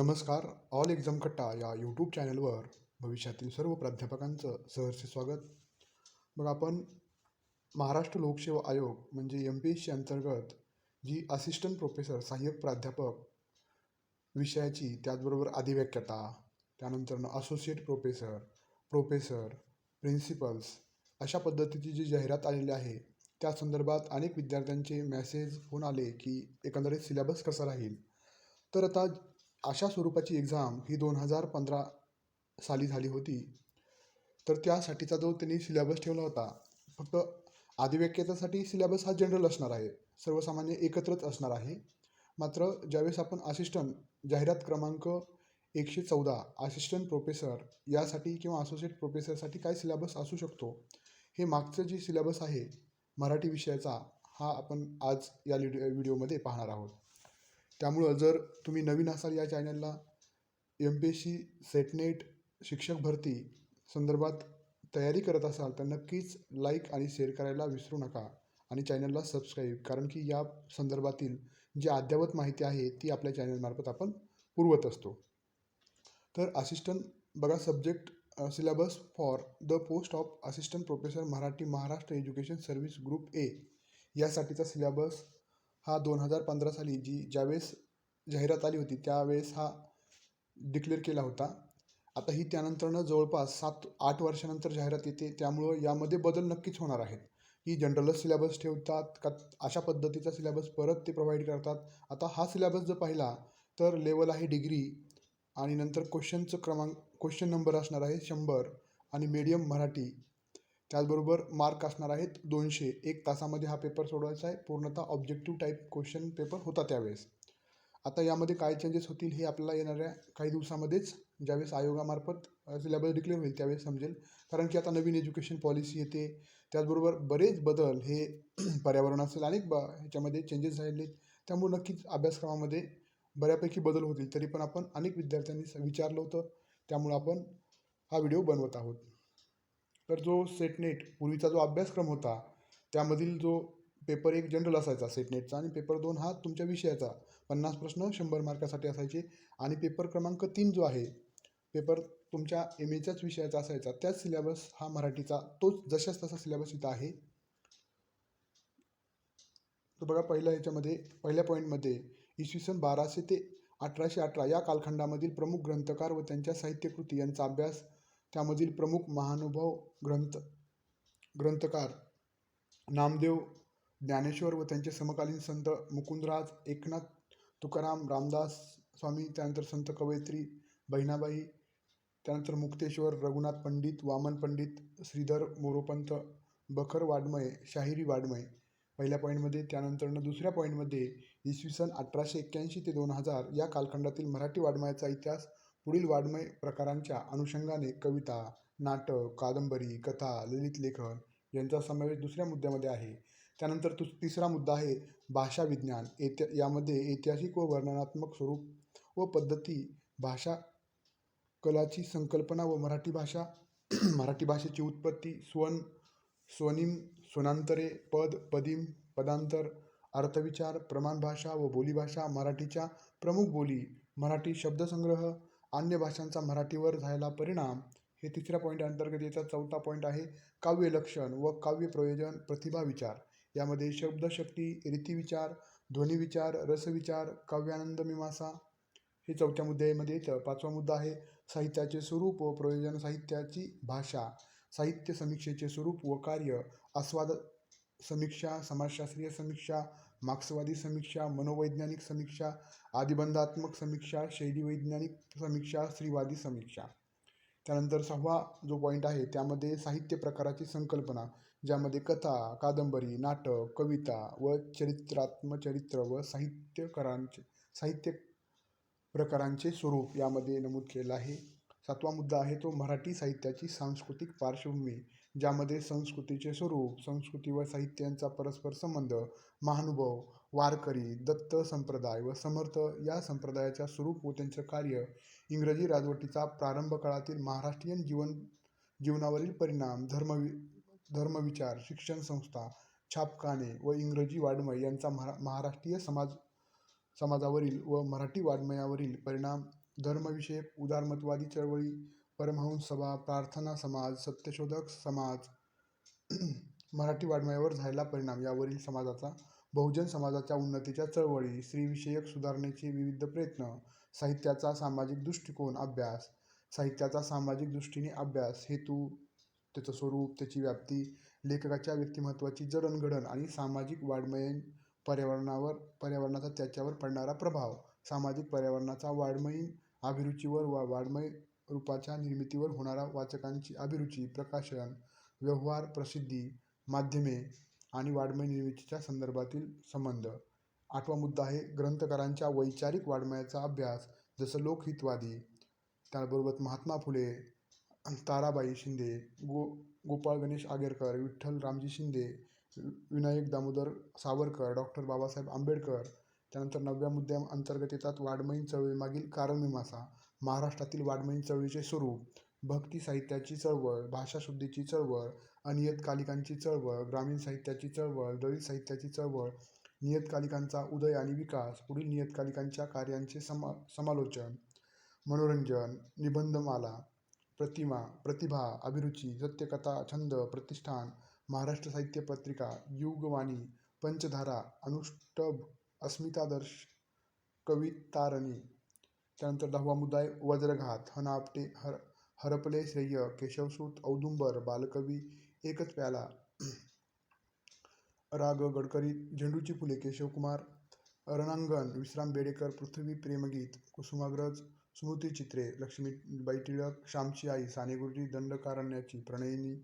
नमस्कार. All exam कट्टा या यूट्यूब चॅनलवर भविष्यातील सर्व प्राध्यापकांचं सहर्ष स्वागत. मग आपण महाराष्ट्र लोकसेवा आयोग म्हणजे MPSC अंतर्गत जी असिस्टंट प्रोफेसर सहाय्यक प्राध्यापक विषयाची, त्याचबरोबर अधिव्याख्याता, त्यानंतर असोसिएट प्रोफेसर, प्रोफेसर, प्रिन्सिपल्स अशा पद्धतीची जी जाहिरात आलेली आहे, त्या संदर्भात अनेक विद्यार्थ्यांचे मेसेज फोन आले की एकंदरीत सिलेबस कसा राहील. तर आता अशा स्वरूपाची एक्झाम ही 2015 साली झाली होती. तर त्यासाठीचा जो त्यांनी सिलेबस ठेवला होता, फक्त अधिव्याख्यातासाठी सिलेबस हा जनरल असणार आहे, सर्वसामान्य एकत्रच असणार आहे. मात्र ज्यावेळेस आपण असिस्टंट जाहिरात क्रमांक 114 असिस्टंट प्रोफेसर यासाठी किंवा असोसिएट प्रोफेसरसाठी काय सिलेबस असू शकतो, हे मागचं जे सिलेबस आहे मराठी विषयाचा, हा आपण आज या व्हिडिओमध्ये पाहणार आहोत. त्यामुळं जर तुम्ही नवीन असाल या चॅनलला, MPSC सेटनेट शिक्षक भरती संदर्भात तयारी करत असाल तर नक्कीच लाईक आणि शेअर करायला विसरू नका आणि चॅनलला सबस्क्राईब, कारण की या संदर्भातील जी अद्ययावत माहिती आहे ती आपल्या चॅनलमार्फत आपण पुरवत असतो. तर असिस्टंट बघा, subject syllabus for the post of assistant professor Marathi Maharashtra education service group A यासाठीचा सिलेबस हा 2015 साली ज्यावेळेस जाहिरात आली होती त्यावेळेस हा डिक्लेअर केला होता. आता ही त्यानंतरनं जवळपास 7-8 वर्षानंतर जाहिरात येते, त्यामुळं यामध्ये बदल नक्कीच होणार आहेत. ही जनरलच सिलेबस ठेवतात का अशा पद्धतीचा सिलेबस परत ते प्रोव्हाइड करतात. आता हा सिलेबस जर पाहिला तर लेवल आहे डिग्री आणि नंतर क्वेश्चन नंबर असणार आहे 100 आणि मीडियम मराठी. त्याचबरोबर मार्क असणार आहेत 200. 1 तासामध्ये हा पेपर सोडवायचा आहे. पूर्णतः ऑब्जेक्टिव्ह टाईप क्वेश्चन पेपर होता त्यावेळेस. आता यामध्ये काय चेंजेस होतील हे आपल्याला येणाऱ्या काही दिवसामध्येच ज्यावेळेस आयोगामार्फत सिलेबस डिक्लेअर होईल त्यावेळेस समजेल. कारण की आता नवीन एज्युकेशन पॉलिसी येते, त्याचबरोबर बरेच बदल हे पर्यावरण असेल, अनेक ह्याच्यामध्ये चेंजेस झालेले, त्यामुळे नक्कीच अभ्यासक्रमामध्ये बऱ्यापैकी बदल होतील. तरी पण आपण अनेक विद्यार्थ्यांनी विचारलं होतं, त्यामुळे आपण हा व्हिडिओ बनवत आहोत. तर जो सेटनेट पूर्वीचा जो अभ्यासक्रम होता त्यामधील जो पेपर 1 जनरल असायचा सेटनेटचा आणि पेपर 2 हा तुमच्या विषयाचा 50 प्रश्न 100 मार्कासाठी असायचे आणि पेपर क्रमांक 3 जो आहे पेपर तुमच्या MAच्याच विषयाचा असायचा, त्याच सिलेबस हा मराठीचा तोच जशाच तसा सिलेबस इथं आहे. तर बघा, पहिल्या पॉईंटमध्ये इसवी सन 1200 ते 1818 या कालखंडामधील प्रमुख ग्रंथकार व त्यांच्या साहित्यकृती यांचा अभ्यास, त्यामधील प्रमुख महानुभाव ग्रंथकार नामदेव, ज्ञानेश्वर व त्यांचे समकालीन संत मुकुंदराज, एकनाथ, तुकाराम, रामदास स्वामी, त्यानंतर संत कवयित्री बहिणाबाई, त्यानंतर मुक्तेश्वर, रघुनाथ पंडित, वामन पंडित, श्रीधर मोरोपंत, बखर वाड्मय, शाहिरी वाड्मय पहिल्या पॉईंटमध्ये. त्यानंतरनं दुसऱ्या पॉईंटमध्ये इसवी सन 1881 ते 2000 या कालखंडातील मराठी वाड्मयाचा इतिहास, पुढील वाड्मय प्रकारांच्या अनुषंगाने कविता, नाटक, कादंबरी, कथा, ललित लेखन यांचा समावेश दुसऱ्या मुद्द्यामध्ये आहे. त्यानंतर तिसरा मुद्दा आहे भाषा विज्ञान. यामध्ये ऐतिहासिक व वर्णनात्मक स्वरूप व पद्धती, भाषा कलाची संकल्पना व मराठी भाषा मराठी भाषेची उत्पत्ती, स्वनिम, स्वनांतरे, पद, पदिम, पदांतर, अर्थविचार, प्रमाणभाषा व बोलीभाषा, मराठीच्या प्रमुख बोली, मराठी शब्दसंग्रह, अन्य भाषांचा मराठीवर झालेला परिणाम, हे तिसऱ्या पॉईंट अंतर्गत येतात. चौथा पॉईंट आहे काव्य लक्षण व काव्य प्रयोजन, प्रतिभा विचार. यामध्ये शब्दशक्ती, रीतिविचार, ध्वनिविचार, रसविचार, काव्यानंद मीमांसा हे चौथ्या मुद्द्यामध्ये येतं. पाचवा मुद्दा आहे साहित्याचे स्वरूप व प्रयोजन, साहित्याची भाषा, साहित्य समीक्षेचे स्वरूप व कार्य, आस्वाद समीक्षा, समाजशास्त्रीय समीक्षा, मार्क्सवादी समीक्षा, मनोवैज्ञानिक समीक्षा, आदिबंधात्मक समीक्षा, शैलीवैज्ञानिक समीक्षा, स्त्रीवादी समीक्षा. त्यानंतर 6वा जो पॉईंट आहे त्यामध्ये साहित्य प्रकाराची संकल्पना, ज्यामध्ये कथा, कादंबरी, नाटक, कविता व आत्मचरित्र व साहित्य प्रकारांचे स्वरूप यामध्ये नमूद केलेलं आहे. 7वा मुद्दा आहे तो मराठी साहित्याची सांस्कृतिक पार्श्वभूमी, ज्यामध्ये संस्कृतीचे स्वरूप, संस्कृती व साहित्य यांचा परस्पर संबंध, महानुभाव, वारकरी, दत्त संप्रदाय व समर्थ या संप्रदायाच्या स्वरूप व त्यांचं कार्य, इंग्रजी राजवटीचा प्रारंभ काळातील महाराष्ट्रीयन जीवनावरील परिणाम, धर्मविचार, शिक्षण संस्था, छापखाने व इंग्रजी वाड्मय यांचा महाराष्ट्रीय समाजावरील व मराठी वाड्मयावरील परिणाम, धर्मविषयक उदारमतवादी चळवळी, परमहंस सभा, प्रार्थना समाज, सत्यशोधक समाज, मराठी वाङ्मयावर झालेला परिणाम यावरील समाजाचा, बहुजन समाजाच्या उन्नतीच्या चळवळी, स्त्रीविषयक सुधारणेचे विविध प्रयत्न, साहित्याचा सामाजिक दृष्टिकोन अभ्यास, साहित्याचा सामाजिक दृष्टीने अभ्यास, हेतू, त्याचं स्वरूप, त्याची व्याप्ती, लेखकाच्या व्यक्तिमत्त्वाची जडणघडण आणि सामाजिक वाङ्मयीन पर्यावरणाचा त्याच्यावर पडणारा प्रभाव, सामाजिक पर्यावरणाचा वाङ्मयीन अभिरुचीवर व वाङ्मय रूपाच्या निर्मितीवर होणारा वाचकांची अभिरुची, प्रकाशन, व्यवहार, प्रसिद्धी, माध्यमे आणि वाङ्मय निर्मितीच्या संदर्भातील संबंध. 8वा मुद्दा आहे ग्रंथकारांच्या वैचारिक वाङ्मयाचा अभ्यास, जसं लोकहितवादी, त्याबरोबर महात्मा फुले, ताराबाई शिंदे, गोपाळ गणेश आगरकर, विठ्ठल रामजी शिंदे, विनायक दामोदर सावरकर, डॉक्टर बाबासाहेब आंबेडकर. त्यानंतर 9व्या मुद्द्याअंतर्गत येतात वाङ्मयीन चळवळीमागील कारणमीमांसा, महाराष्ट्रातील वाङ्मयीन चळवळीचे स्वरूप, भक्ती साहित्याची चळवळ, भाषाशुद्धीची चळवळ, अनियतकालिकांची चळवळ, ग्रामीण साहित्याची चळवळ, दलित साहित्याची चळवळ, नियतकालिकांचा उदय आणि विकास, पुढील नियतकालिकांच्या कार्यांचे समालोचन, मनोरंजन, निबंधमाला, प्रतिभा, अभिरुची, सत्यकथा, छंद, प्रतिष्ठान, महाराष्ट्र साहित्य पत्रिका, युगवाणी, पंचधारा, अनुष्टुभ, अस्मितादर्श, कवितारणी. त्यानंतर 10वा मुद्दा आहे वज्रघात, हनापटे, हरपले श्रेय, केशवसूत, औदुंबर, बालकवी, एकच प्याला, राग गडकरी, झेंडूची फुले, केशवकुमार, रणांगण, विश्राम बेडेकर, पृथ्वी प्रेमगीत, कुसुमाग्रज, स्मृतिचित्रे, लक्ष्मीबाई टिळक, श्यामची आई, साने गुरुजी, दंडकारण्याची प्रणयिनी,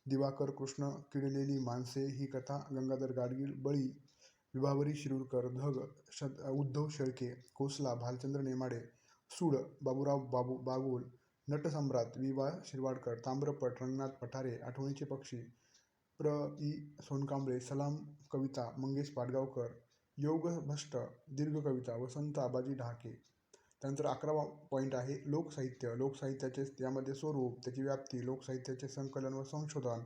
दिवाकर कृष्ण, किडलेली माणसे ही कथा, गंगाधर गाडगीळ, बळी, विभावरी शिरूरकर, धग, उद्धव शेळके, कोसला, भालचंद्र नेमाडे, सूड, बाबूराव बागुल, नटसम्राट, वि. वा. शिरवाडकर, ताम्रपट, रंगनाथ पठारे, आठवणीचे पक्षी, प्र. इ. सोनकांबळे, सलाम कविता, मंगेश पाडगावकर, योगभ्रष्ट, दीर्घ कविता, वसंत आबाजी ढाके. त्यानंतर 11वा पॉईंट आहे लोकसाहित्य, लोकसाहित्याचे यामध्ये स्वरूप, त्याची व्याप्ती, लोकसाहित्याचे संकलन व संशोधन,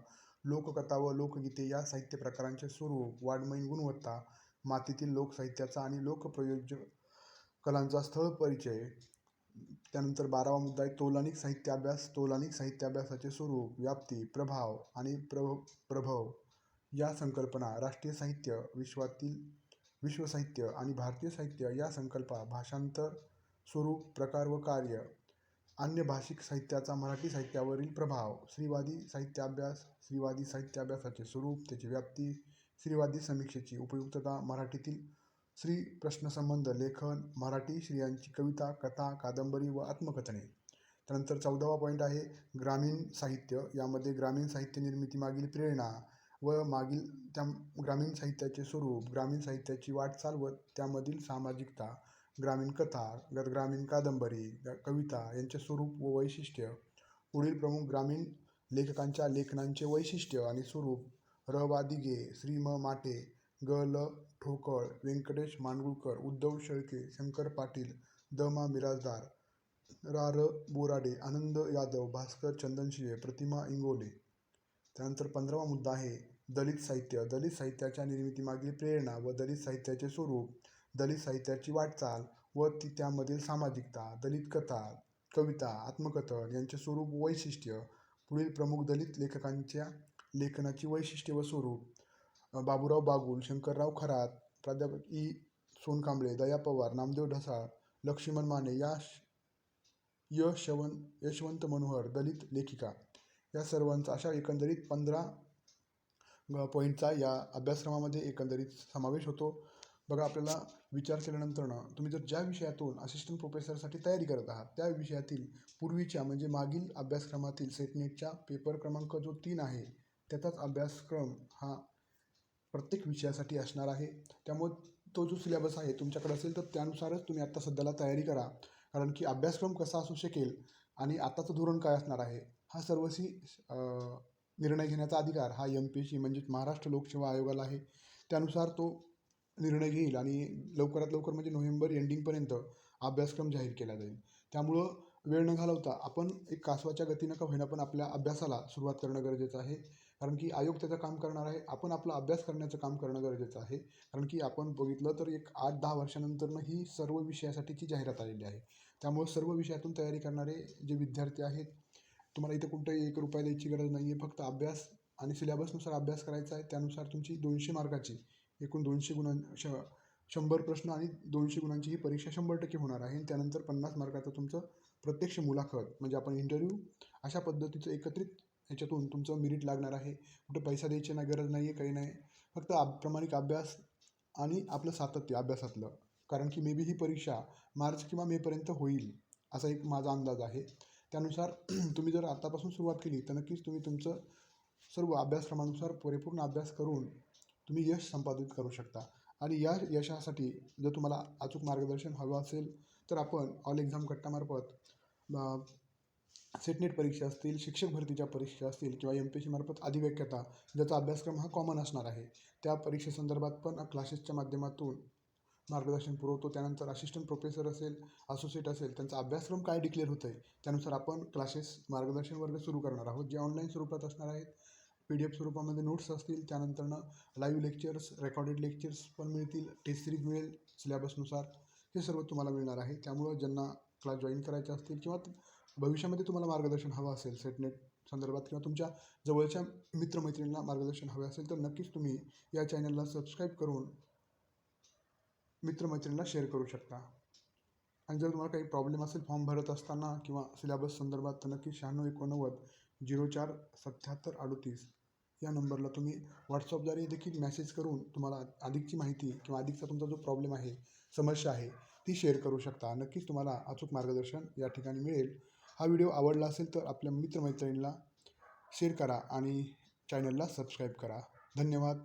लोककथा व लोकगीते या साहित्य प्रकारांचे स्वरूप, वाङ्मयीन गुणवत्ता, मातीतील लोकसाहित्याचा आणि लोकप्रयोज्य कलांचा स्थळ परिचय. त्यानंतर 12वा मुद्दा आहे तौलनिक साहित्याभ्यास, तौलनिक साहित्याभ्यासाचे स्वरूप, व्याप्ती, प्रभाव आणि प्रभव या संकल्पना, राष्ट्रीय साहित्य, विश्वसाहित्य आणि भारतीय साहित्य या संकल्पना, भाषांतर, स्वरूप, प्रकार व कार्य, अन्य भाषिक साहित्याचा मराठी साहित्यावरील प्रभाव, स्त्रीवादी साहित्याभ्यास, स्त्रीवादी साहित्याभ्यासाचे स्वरूप, त्याची व्याप्ती, स्त्रीवादी समीक्षेची उपयुक्तता, मराठीतील स्त्री प्रश्नसंबंध लेखन, मराठी स्त्रियांची कविता, कथा, कादंबरी व आत्मकथने. त्यानंतर 14वा पॉईंट आहे ग्रामीण साहित्य, यामध्ये ग्रामीण साहित्य निर्मितीमागील प्रेरणा व मागील त्या ग्रामीण साहित्याचे स्वरूप, ग्रामीण साहित्याची वाटचाल व त्यामधील सामाजिकता, ग्रामीण कथा, ग्रामीण कादंबरी, कविता यांचे स्वरूप व वैशिष्ट्य, पुढील प्रमुख ग्रामीण लेखकांच्या लेखनांचे वैशिष्ट्य आणि स्वरूप, र. वा. दिघे, श्री. म. माटे, ग. ल. ठोकळ, व्यंकटेश माडगूळकर, उद्धव शेळके, शंकर पाटील, द. मा. मिरासदार, रा. र. बोराडे, आनंद यादव, भास्कर चंदनशिवे, प्रतिमा इंगोले. त्यानंतर 15वा मुद्दा आहे दलित साहित्य, दलित साहित्याच्या निर्मितीमागील प्रेरणा व दलित साहित्याचे स्वरूप, दलित साहित्याची वाटचाल व त्यामधील सामाजिकता, दलित कथा, कविता, आत्मकथन यांचे स्वरूप व वैशिष्ट्य, पुढील प्रमुख दलित लेखकांच्या लेखनाची वैशिष्ट्ये व स्वरूप, बाबूराव बागुल, शंकरराव खरात, प्राध्यापक इ. सोनकांबळे, दया पवार, नामदेव ढसाळ, लक्ष्मण माने, यशवंत मनोहर, दलित लेखिका. या सर्वांचा अशा एकंदरीत 15 पॉईंटचा या अभ्यासक्रमामध्ये एकंदरीत समावेश होतो. बघा, आपल्याला विचार केल्यानंतरनं तुम्ही जर ज्या विषयातून असिस्टंट प्रोफेसरसाठी तयारी करत आहात त्या विषयातील पूर्वीच्या म्हणजे मागील अभ्यासक्रमातील सेटनेटच्या पेपर क्रमांक जो 3 आहे त्याचाच अभ्यासक्रम हा प्रत्येक विषयासाठी असणार आहे. त्यामुळे तो जो सिलेबस आहे तुमच्याकडे असेल तर त्यानुसारच तुम्ही आत्ता सध्याला तयारी करा, कारण की अभ्यासक्रम कसा असू शकेल आणि आत्ताचं धोरण काय असणार आहे हा सर्वस्वी निर्णय घेण्याचा अधिकार हा MPSC म्हणजेच महाराष्ट्र लोकसेवा आयोगाला आहे. त्यानुसार तो निर्णय घेईल आणि लवकरात लवकर म्हणजे नोव्हेंबर एंडिंगपर्यंत अभ्यासक्रम जाहीर केला जाईल. त्यामुळं वेळ न घालवता आपण एक कासवाच्या गतीनं का होईना पण आपल्या अभ्यासाला सुरुवात करणं गरजेचं आहे, कारण की आयोग त्याचं काम करणार आहे. आपण आपला अभ्यास करण्याचं काम करणं गरजेचं आहे, कारण की आपण बघितलं तर एक 8-10 वर्षानंतरनं ही सर्व विषयासाठीची जाहिरात आलेली आहे. त्यामुळे सर्व विषयातून तयारी करणारे जे विद्यार्थी आहेत, तुम्हाला इथं कुठंही ₹1 द्यायची गरज नाही आहे. फक्त अभ्यास आणि सिलेबसनुसार अभ्यास करायचा आहे. त्यानुसार तुमची 200 मार्काची एकूण 200 100 प्रश्न आणि 200 गुणांची ही परीक्षा 100% होणार आहे. आणि त्यानंतर 50 मार्काचं तुमचं प्रत्यक्ष मुलाखत म्हणजे आपण इंटरव्ह्यू, अशा पद्धतीचं एकत्रित ह्याच्यातून तुमचं मेरिट लागणार आहे. कुठे पैसा द्यायची नाही गरज नाही आहे, काही नाही. फक्त प्रामाणिक अभ्यास आणि आपलं सातत्य अभ्यासातलं. कारण की मे बी ही परीक्षा मार्च किंवा मेपर्यंत होईल, असा एक माझा अंदाज आहे. त्यानुसार तुम्ही जर आतापासून सुरुवात केली तर नक्कीच तुम्ही तुमचं सर्व अभ्यासक्रमानुसार परिपूर्ण अभ्यास करून तुम्ही यश संपादित करू शकता. आणि या यशासाठी जर तुम्हाला अचूक मार्गदर्शन हवं असेल तर आपण ऑल एक्झाम कट्टामार्फत सेट नेट परीक्षा असतील, शिक्षक भरतीच्या परीक्षा असतील किंवा MPSC मार्फत अधिव्याख्याता, ज्याचा अभ्यासक्रम हा कॉमन असणार आहे, त्या परीक्षेसंदर्भात पण क्लासेसच्या माध्यमातून मार्गदर्शन पुरवतो. त्यानंतर असिस्टंट प्रोफेसर असेल, असोसिएट असेल, त्यांचा अभ्यासक्रम काय डिक्लेअर होतं आहे त्यानुसार आपण क्लासेस मार्गदर्शन वर्ग सुरू करणार आहोत, जे ऑनलाईन स्वरूपात असणार आहेत. PDF स्वरूपामध्ये नोट्स असतील, त्यानंतरनं लाईव्ह लेक्चर्स, रेकॉर्डेड लेक्चर्स पण मिळतील, टेस्ट सिरीज मिळेल सिलेबसनुसार. हे सर्व तुम्हाला मिळणार आहे. त्यामुळं ज्यांना क्लास जॉईन करायचे असतील किंवा भविष्यामध्ये तुम्हाला मार्गदर्शन हवं असेल सेट नेट संदर्भात किंवा तुमच्या जवळच्या मित्रमैत्रिणींना मार्गदर्शन हवे असेल तर नक्कीच तुम्ही या चॅनलला सबस्क्राईब करून मित्रमैत्रिणींना शेअर करू शकता. आणि जर तुम्हाला काही प्रॉब्लेम असेल फॉर्म भरत असताना किंवा सिलेबस संदर्भात तर नक्की 9689 04 77 38 या नंबरला तुम्ही व्हॉट्सअपद्वारे देखील मेसेज करून तुम्हाला अधिकची माहिती किंवा अधिकचा तुमचा जो प्रॉब्लेम आहे, समस्या आहे, ती शेअर करू शकता. नक्कीच तुम्हाला अचूक मार्गदर्शन या ठिकाणी मिळेल. हा व्हिडिओ आवडला असेल तर आपल्या मित्रमैत्रिणींना शेअर करा आणि चॅनलला सबस्क्राईब करा. धन्यवाद.